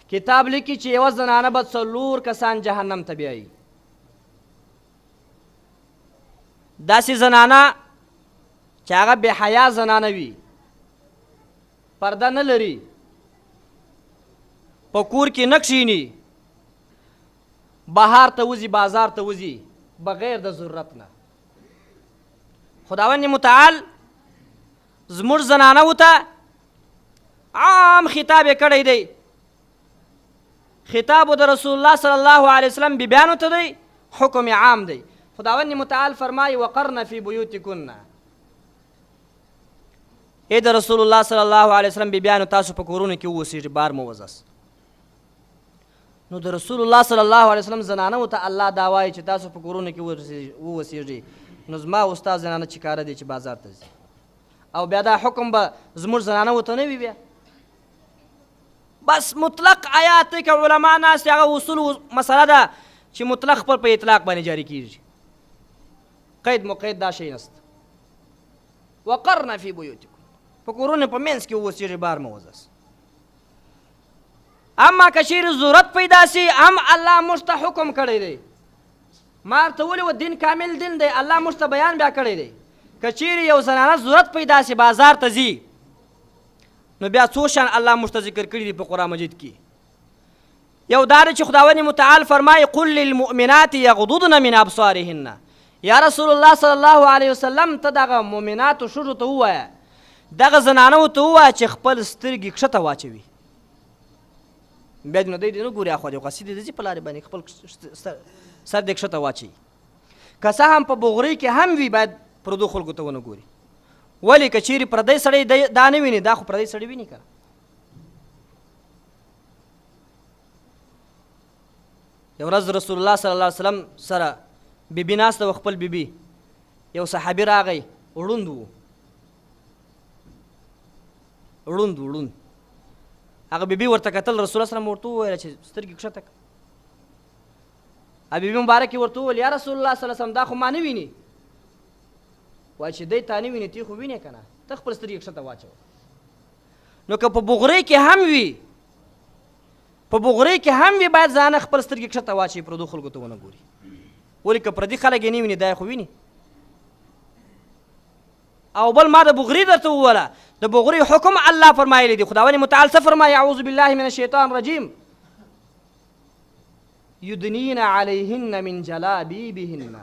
کتاب لیکي چې یوه زنانه به 4 کسان جهنم ته بیایي. داسې زنانه چې هغه بې حیا زنانه وي، پرده نه لري، په کور کې نه کښېني، بهار ته وځي بازار ته وځي بغیر د ضرورت نه. خداوند متعال زموږ زنانو ته عام خطاب یې کړی دی. خطاب د رسول الله صلی الله علیه وسلم بیبیانو ته دی، حکم عام دی. خداوند متعال فرمایي وقرن فی بیوتکن، ای د رسول الله صلی الله علیه وسلم بیبیانو تاسو په کورونو کې ووسیږئ، بار مو وځاست. نو د رسول الله صلی الله علیه وسلم زنانو ته الله دا وایي چې تاسو په کورونو کې ووسیږئ، نو زما او ستا زنانه چې کاره دی چې بازار ته ځي، او بیا دا حکم به زموږ زنانو ته نه وي. بیا بس مطلق آیات دی که علما ناست هغه اصول مسله ده چې مطلق خپل په اطلاق باندې جاری کیږي، قید مقید دا شی نسته. وقرن فی بیوتکم، په کورونو په منځ کې ووسیږئ، بار مه وځاست. اما که چیرې ضرورت پیدا سي هم الله موږ ته حکم کړی دی. ما ورته ولې و دین کامل دین دی، الله موږ ته بیان بیا کړی دی. که چیرې یو زنانه ضرورت پیدا سي بازار ته ځي، نو بیا څو شان الله موږ ته ذکر کړي دي په قرآن مجید کې. یو دا دی چې خداوند متعال فرمایي قل للمؤمنات یغضضن من ابصارهن. یا رسول الله صلی الله علیه وسلم ته دغه مؤمناتو ښځو ته ووایه، دغه زنانو ته ووایه چې خپل سترګې کښته واچوي. بیا نو دی نه ګوري اخوا دېخوا سیدې د ځي په لارې باندې خپل سر دې کښته واچوي. که څه هم په بغرۍ کې هم وي باید پردو خلکو ته ونه ګوري. ولې که چیرې پردی سړی دا نه ویني، دا خو پردی سړی ویني که نه. یو ورځ رسول الله صلی الله علیه وسلم سره بیبي ناسته وه، خپل بیبي. یو صحابي راغی، ړوند و، ړوند. هغه بیبي ورته کتل، رسول الله صلی الله علیه وسلم ورته وویل چې سترګې کښته کړه. بیبي مبارکې ورته وویل یا رسول الله صلی الله علیه وسلم دا خو ما نه ویني. وایي چې دی تا نه ویني، تی خو وینې که نه، ته خپل سترګې کښته واچوه. نو که په بغرۍ کې هم وي، په بغرۍ کې هم وي باید ځانه خپل سترګې کښته واچوي، پردو خلکو ته ونه ګوري. ولې که پردي خلک یې نه ویني، دا یې خو ویني. او بل ما د بغرۍ درته وویله، د بغرۍ حکم الله فرمایلی دی. خداوند متعال څه فرمایي؟ اعوذ بالله من الشیطان الرجیم یدنین علیهن من جلابیبهن.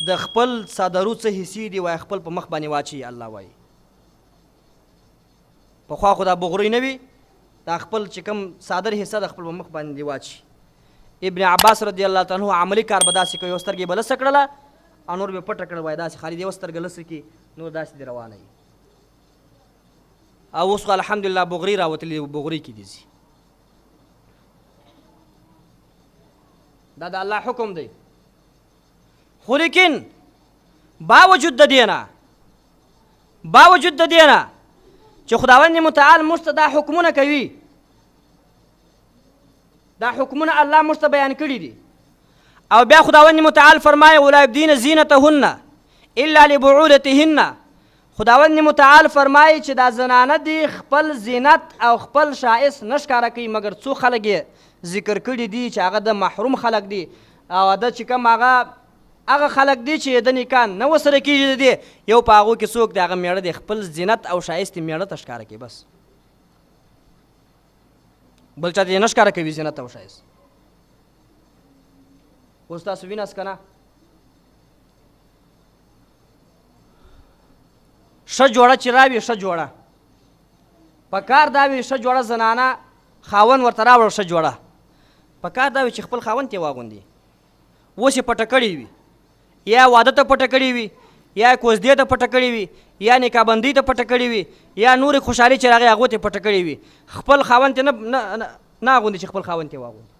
د خپل صادرو څه حصې دي وایي خپل په مخ باندې واچوي. الله وایي پخوا خو دا بغرۍ نه وي، دا خپل چې کوم صادر حصه د خپل په مخ باندې واچي. ابن عباس رضی الله تعالی عنه عملي کار به داسې کوي، یو سترګې به لسه کړله او نور به پټه کړه، وایي داسې خالي یوه سترګه لسه کړي، نور داسې دې روانه وي. او اوس خو الحمدلله بغرۍ راوتلي، بغرۍ کې دي ځي. دا د الله حکم دی. خو لیکن باوجود د دې نه چې خداوند متعال موږ ته دا حکمونه کوي، دا حکمونه الله موږ ته بیان کړي دي، او بیا خداوند متعال فرمایي ولا یبدین زینتهن الا لبعولتهن. خداوند متعال فرمایي چې دا زنانه دي خپل زینت او خپل شایست نه ښکاره کوي مګر څو خلک یې ذکر کړي دي چې هغه د محروم خلک دي، او د چې کوم هغه خلک دي چې د نکاح نه ورسره کېږي دي، یو په هغو کې څوک دی هغه میړه دی خپل زینت او ښایست یې میړه ته ښکاره کوي، بس بل چا ته یې نه ښکاره کوي زینت او ښایست. اوس تاسو ویناست که نه ښه جوړه چې راوي، ښه جوړه په کار دا وي، ښه جوړه زنانه خاوند ورته راوړه، ښه جوړه په کار دا وي چې خپل خاوند ته یې واغوندي، اوس یې پټه کړې وي، یا واده ته پټه کړې وي، یا کوزدې ته پټه کړې وي، یا نکاحبندۍ ته پټه کړې وي، یا نورې خوشحالي چې راغی هغو ته یې پټه کړې وي، خپل خاوند ته نه اغوندي چې خپل خاوند ته یې واغوندي،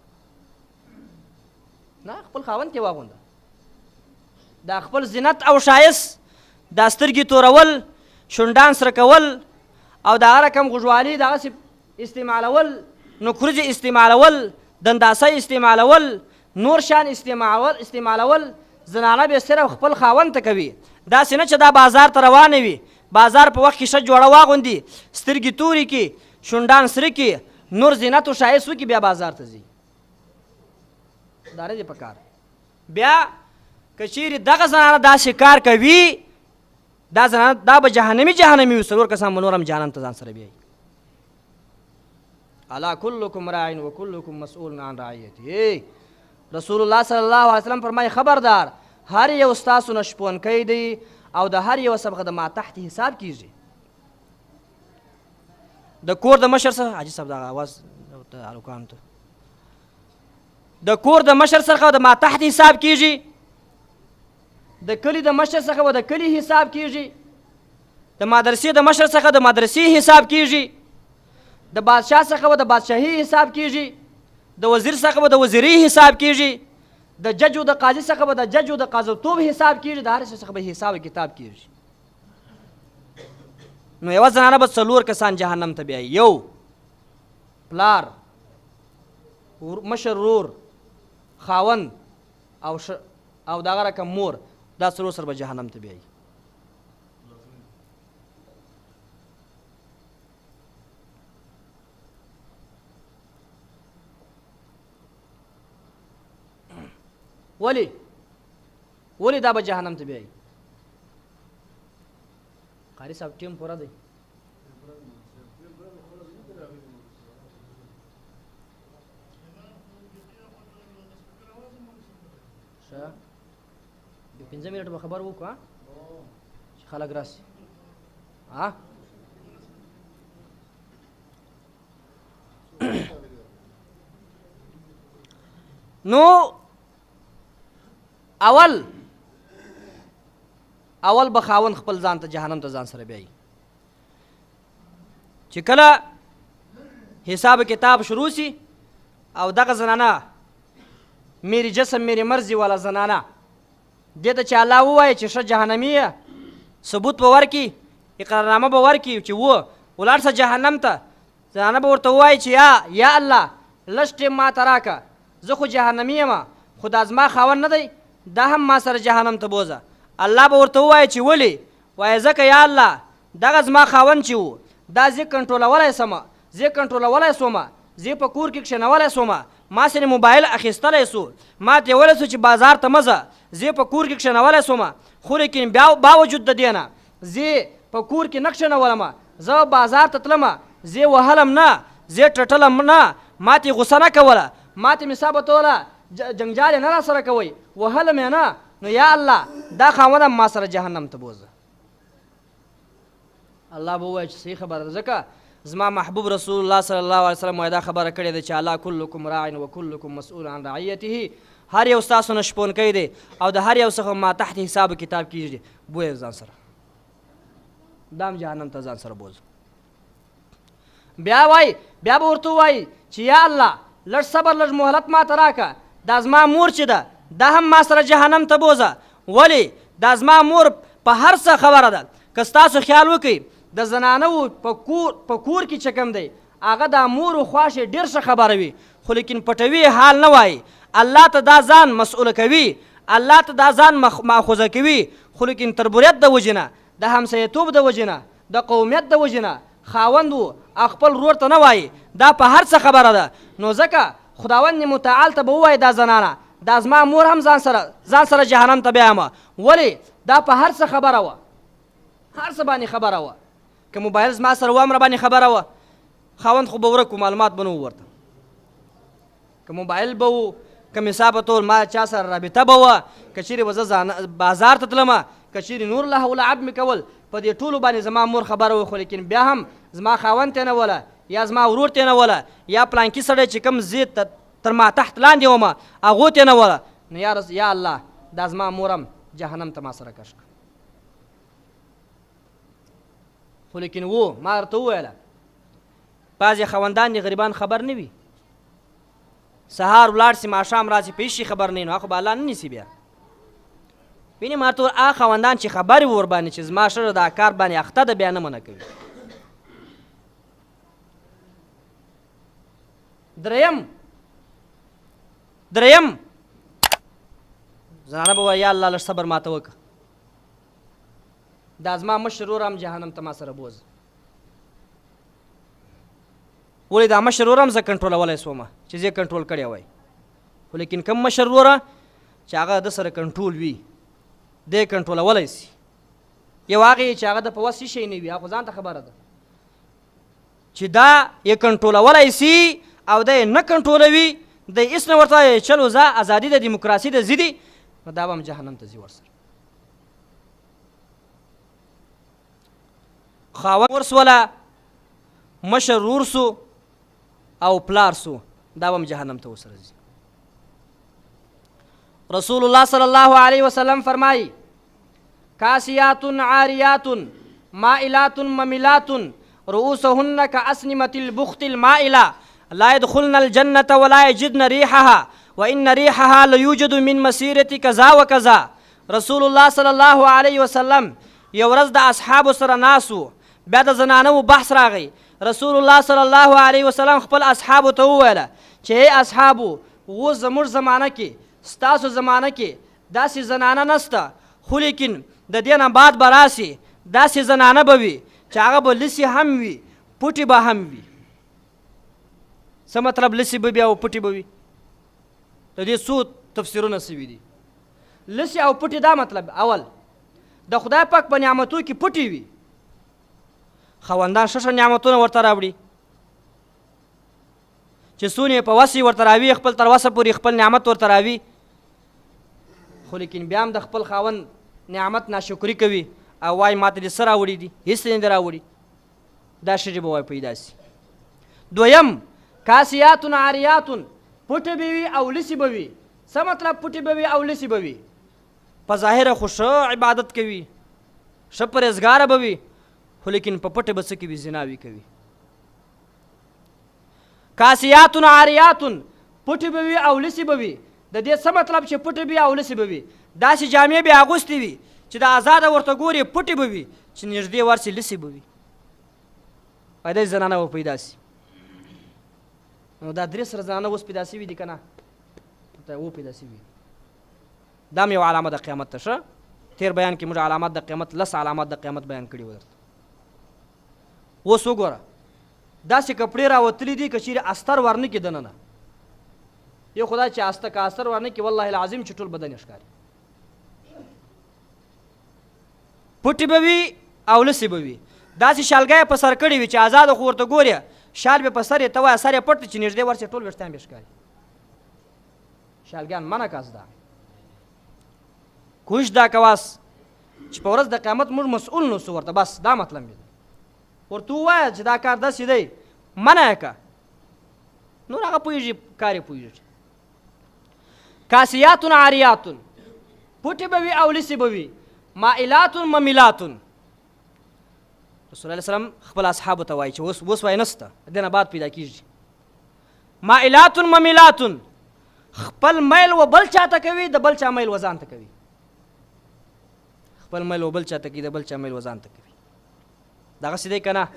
نه خپل خاوند ته یې واغونده. دا خپل زینت او ښایست، دا سترګې تورول، شونډان سره کول، او د هغه رقم غوږوالي دغسې استعمالول، نکریزې استعمالول، دنداسۍ استعمالول، نور شان استعمالول، زنانه به صرف خپل خاوند ته کوي. داسې نه چې دا بازار ته روانه وي، بازار په وخت کې ښه جوړه واغوندي، سترګې تورې کړي، شونډان سره کړي نور زینت و ښایست وکړي بیا بازار ته ځي دا نه دی په کار بیا که چیرې دغه زنانه داسې کار کوي دا زنانه دا به جهنمي وي 4 کسان به نور هم جهنم ته ځان سره بیایي الا کلکم راع و کلکم مسئول عن رعیته رسول الله صلی الله علیه وسلم فرمایي خبردار هر یو ستاسو نه شپونکی دی او د هر یو څخه د ما تحت حساب کیږي د کور د مشر سره حاجي صاحب دغه اواز هلکانو ته د کور د مشر څخه د ما تحت حساب کیږي د کلي د مشر څخه به د کلي حساب کیږي د مدرسې د مشر څخه د مدرسې حساب کیږي د بادشاه څخه به د بادشاهي حساب کیږي د وزیر څخه به د وزیري حساب کیږي د جج او د قاضي څخه به د جج او د قاضیتوب حساب کیږي د هر څه څخه به حساب کتاب کیږي نو یوه زنانه به 4 کسان جهنم ته بیایي یو پلار مشر ورور خاوند او دغه رقم مور دا 4 سره به جهنم ته بیایي ولې دا به جهنم ته بیایي قاري صاحب ټیم پوره دی ښه 15 منټه به خبر وکړو چې خلک راسي نو اول به خاوند خپل ځان ته جهنم ته ځان سره بیایي چې کله حساب کتاب شروع سي او دغه زنانه میری جسم میری مرضی والا زنانه دې ته چې الله ووایي چې ښه جهنمي یې ثبوت به ورکړي اقرارنامه به ورکړي چې ولاړ شه جهنم ته زنانه به ورته ووایي چې یا الله لږ ټیم ما ته راکړه زه خو جهنمي یم خو دا زما خاوند نه دی دا هم ما سره جهنم ته بوځه الله به ورته ووایي چې ولې وایي ځکه یا الله دغه زما خاوند چې و دا زه کنټرولولی سومه زه په کور کې کښېنولی سومه ما سره موبایل اخیستلی سو ما ته یې ویلی سو چې بازار ته مه ځه زه په کور کې کښېنولی سومه خو لیکن باوجود د دې نه زه په کور کې نه کښېنولمه زه بازار ته تلمه زه وهلم نه زه ټټلم نه ما ته غوسه نه کوله ما ته مې ثابتوله جنګجال یې نه را سره کوئ وهلم یې نه نو یا الله دا خاوند هم ما سره جهنم ته بوځه الله به ووایي چې صحیح خبره ده ځکه زما محبوب رسول الله صلی الله علیه وسلم وایي دا خبره کړې ده چې الله کلکم راع و کلکم مسئول عن رعیته هر یو ستاسو نه شپونکی دی او د هر یو څخه ما تحت حساب کتاب کیږي بویه ځان سره دا هم جهنم ته ځان سره بوځه بیا به ورته ووایي چې یا الله لږ صبر لږ مهلت ما ته راکړه دا زما مور چې ده دا هم ما سره جهنم ته بوځه ولې دا زما مور په هر څه خبره ده که ستاسو خیال وکړئ د زنانو په کور کې چې کوم دی هغه د مور و خواښې ډېر ښه خبره وي خو لیکن پټوي حال نه وایي الله ته دا ځان مسؤله کوي الله ته دا ځان ماخوذه کوي خو لیکن تربوریت د وجې نه د همسایتوب د وجې نه د قومیت د وجې نه خاوند و خپل ورور ته نه وایي دا په هر څه خبره ده نو ځکه خداوند متعال ته به ووایي دا زنانه دا زما مور هم ځان سره جهنم ته بیایمه ولې دا په هر څه خبره وه هر څه باندې خبره وه که موبایل زما سره وامره باندې خبره وه خاوند خو به ورک معلومات به نه و ورته که موبایل به و که مثال په طور ما چا سره رابطه به وه که چیرې به زه بازار ته تلمه که چیرې نور لهو لعب مې کول په دې ټولو باندې زما مور خبره وه خو لیکن بیا هم زما خاوند ته نه وله یا زما ورور ته نه وله یا پلانکي سړی چې کوم زه تر ما تحت لاندې ومه هغو ته نه وله نو یا الله دا زما مور هم جهنم ته ما سره کش کړه خو لیکن ما درته وویله بعضې خاوندان دي غریبان خبر نه وي سهار ولاړ سي ماښام راسي په هېڅ شي خبر نه وي نو هغه خو به الله نه نیسي بیا وینې ما ورته هغه خاوندان چې خبرې ور باندې چې زما ښځه دا کار باندې اخته ده بیا نه منع کوي دریم زنانه به وایي یا الله لږ صبر ماته وکړه دا زما مشر ورور هم جهنم ته ما سره بوځه ولې دا مشر وروره هم زه کنټرولولی سومه چې زه کنټرول کړی وای خو لیکن کم مشر وروره چې هغه د سره کنټرول وي دی کنټرولولی سي یو هغه چې هغه د په وس شی نه وي هغه ځان ته خبره ده چې دا یې کنټرولولی سي او دی یې نه کنټرولوي دی هېڅ نه ورته وایي چلو زه ازادي د دیموکراسي د ضدي نو دا به هم جهنم ته ځي ورسره خاوند ورسوله مشر ورور سو او پلار سو دا به هم جهنم ته ورسره ځي رسول الله صلی الله علیه وسلم فرمایي کاسیات عاریات مائلات ممیلات رؤوسهن كأسنمة البخت المائلة لا يدخلن الجنة ولا يجدن ريحها وإن ريحها ليوجد من مسيرة كذا وكذا رسول الله صلی الله علیه وسلم یو ورځ د اصحابو سره ناسو بیا د زنانو بحث راغی رسول الله صلی الله علیه وسلم خپل اصحابو ته وویله چې ای اصحابو اوس زموږ زمانه کې ستاسو زمانه کې داسې زنانه نسته خو لیکن د دې نه بعد به راسي داسې زنانه به وي چې هغه به لسې هم وي پټې به هم وي څه مطلب لسې به وي او پټې به وي د دې څو تفسیرونه سوي دي لسې او پټې دا مطلب اول د خدای پاک په نعمتو کې پټې وي خاوندان ښه نعمتونه ورته راوړي چې څونه یې په وس ورته راوي خپل تر وسه پورې خپل نعمت ورته راوي خو لیکن بیا هم د خپل خاوند نعمت ناشکري کوي او وایي ما ته دې څه راوړي دي هېڅ نه دي راوړي دا شری به وایي پیدا سي دویم کاسیات عاریات پټې به وي او لسې به وي څه مطلب پټې به وي او لسې به وي په ظاهره خو ښه عبادت کوي ښه پرهېزګاره به وي خو لیکن په پټې به څه کوي زناوي کوي کاسیات عاریات پټې به وي او لسې به وي د دې څه مطلب چې پټې به او لسې به وي داسې جامې به اغوستې وي چې د آزاده ورته ګورې پټې به وي چې نږدې ورسې لسې به وي پیدا زنانه به پیدا سي نو دا درې سره زنانه اوس پیدا سوي دي که نه پیدا سوي دا هم یو علامه د قیامت ته ښه تیر بیان کې موږ علامات د قیامت 10 علامات د قیامت بیان کړي وو درته اوس وګوره داسې کپړې راوتلي دي که چیرې استر ورنه کې دننه یو خدای چې استر ورنه کې والله العظیم چې ټول بدن یې ښکاري پټې به وي او لسې به وي داسې شالګۍ په سر کړې وي چې ازاده خو ورته ګورې شال به په سر یې ته وایه سر یې پټ دی چې نږدې ورسې ټول ویښتان به ښکاري شالګیان منع کاس ده کوش دا کواس چې په ورځ د قیامت موږ مسؤل نو سو ورته بس دا مطلب دی ورته ووایه چې دا کار داسې دی منع یې که نور هغه پوهېږي کار یې پوهېږي کاسیات عاریات پټې به وي او لسې به وي مائلات ممیلات رسول الله سلام خپل اصحابو ته وایي چې اوس وایي نسته د دې نه بعد پیدا کېږي مائلات ممیلات خپل میل و بل چاته کوي د بل چا میل و ځان ته کوي خپل میل و بل چاته کوي د بل چا میل و ځان ته کوي دغسې دی که نه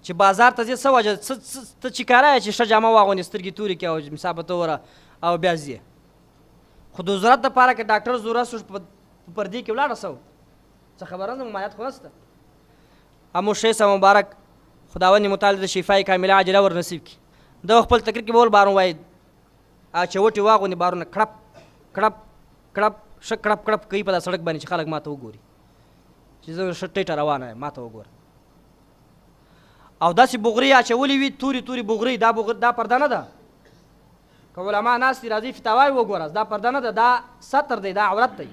چې بازار ته ځې څه وجه ته چې کاره یې چې ښه جامه واغوندې سترګې تورې کړې او مسافته وره او بیا ځې خو د ضرورت دپاره که ډاکټر ضرورت شو په پردې کې ولاړه سو څه خبره ده ممایت خو نسته امو شیخ صاحب مبارک خداوند متعال د شفای کامله عاجله ور نصیب کړي د خپل تقریر کې بول بارون وایي چوټې واغوندې بارونه کړپ کړپ کړپ ښه کړپ کړپ کوي په دا سړک باندې چې خلک ما ته وګوري چې زه ښه ټیټه روانه یم ما ته وګوره او داسې بغرې اچولې وي تورې تورې بغرې دا پرده نه ده که علما ناست دي راځي فتاوای وګوره دا پرده نه ده دا ستر دی دا عورت دی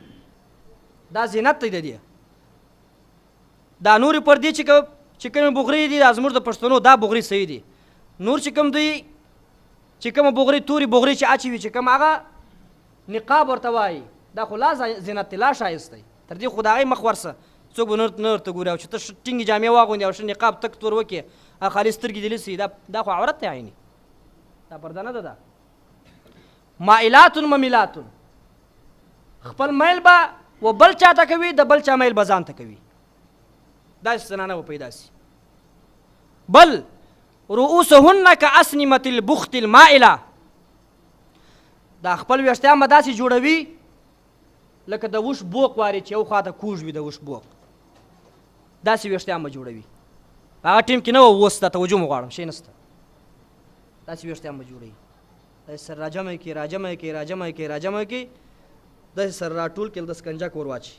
دا زینت دی د دې دا نورې پردې چې کومې بغرې دي دا زموږ د پښتنو دا بغرې صحیح دي نور چې کوم دوی چې کومه بغرې تورې بغرې چې اچوي چې کوم هغه نقاب ورته وایي دا خو لا زینت دی لا ښایست دی تر دې خو د هغې مخ ورسه څوک به نه ورته ګوري او چې ته ټینګې جامې واغوندې او ښه نقاب تک تور وکړې او خالي سترګې دې لسي دا خو عورت دی عیني دا پرده نه ده دا مائلات ممیلات خپل میل به و بل چاته کوي د بل چا میل به ځان ته کوي داسې زنانه به پیدا سي بل رؤوسهن كأسنمة البخت المائله دا خپل ویښتان به داسې جوړوي لکه د وش بوق واري چې یو خواته کوږ وي د وش بوق داسې ویښتان به جوړوي په هغه ټیم کې نه وه، اوس دا توجه مو غواړم، شی نشته. داسې ویښتان به جوړوي، داسې سر راجمع کړي راجمع کړي راجمع کړي راجمع کړي، داسې سر راټول کړي، د سکنجه کور واچي.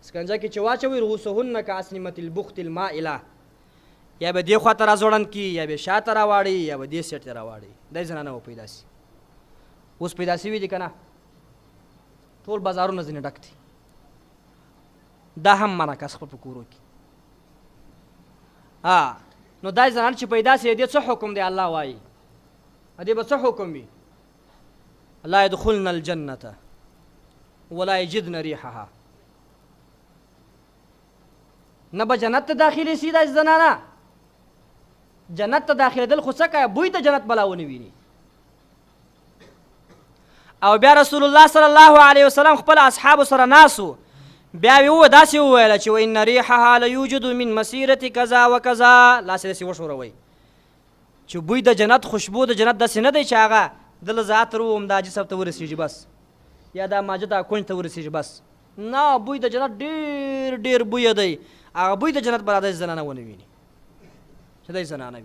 سکنجه کې چې واچوي رؤوسهن کاسنمة البخت المائله، یا به دې خواته راځوړند کړي، یا به شاته راواړي، یا به دې سیټ ته راواړي. داسې زنانه به پیدا سي. اوس پیدا سوي دي که نه؟ ټول بازارونه ځینې ډک دي. دا هم منع کس خپل په کورو کې. نو دا زنانه چې پیدا سي دې څه حکم دی الله وایي؟ دې به څه حکم وي؟ لا يدخلن الجنة ولا يجدن ريحها. نه به جنت ته داخلي سي دا زنانه. جنت ته داخلېدل خو څه کوي؟ بوی د جنت بلا ونه ویني. او بیا رسول الله صلی الله علیه وسلم خپل اصحابو سره ناسو، بیا یې داسې وویله چې وان ریحها لیوجد من مسیرة کذا و کذا، لاسې داسې وښوروئ چې بوی د جنت، خوشبو د جنت داسې نه دی چې هغه دله زه عطر ووم دا جسم ته ورسېږي بس، یا دا ماجه دا کونج ته ورسېږي بس. نه، بوی د جنت ډېر ډېر بویه دی. هغه بوی د جنت به دا داسې زنانه ونه ویني چې داسې زنانه وي.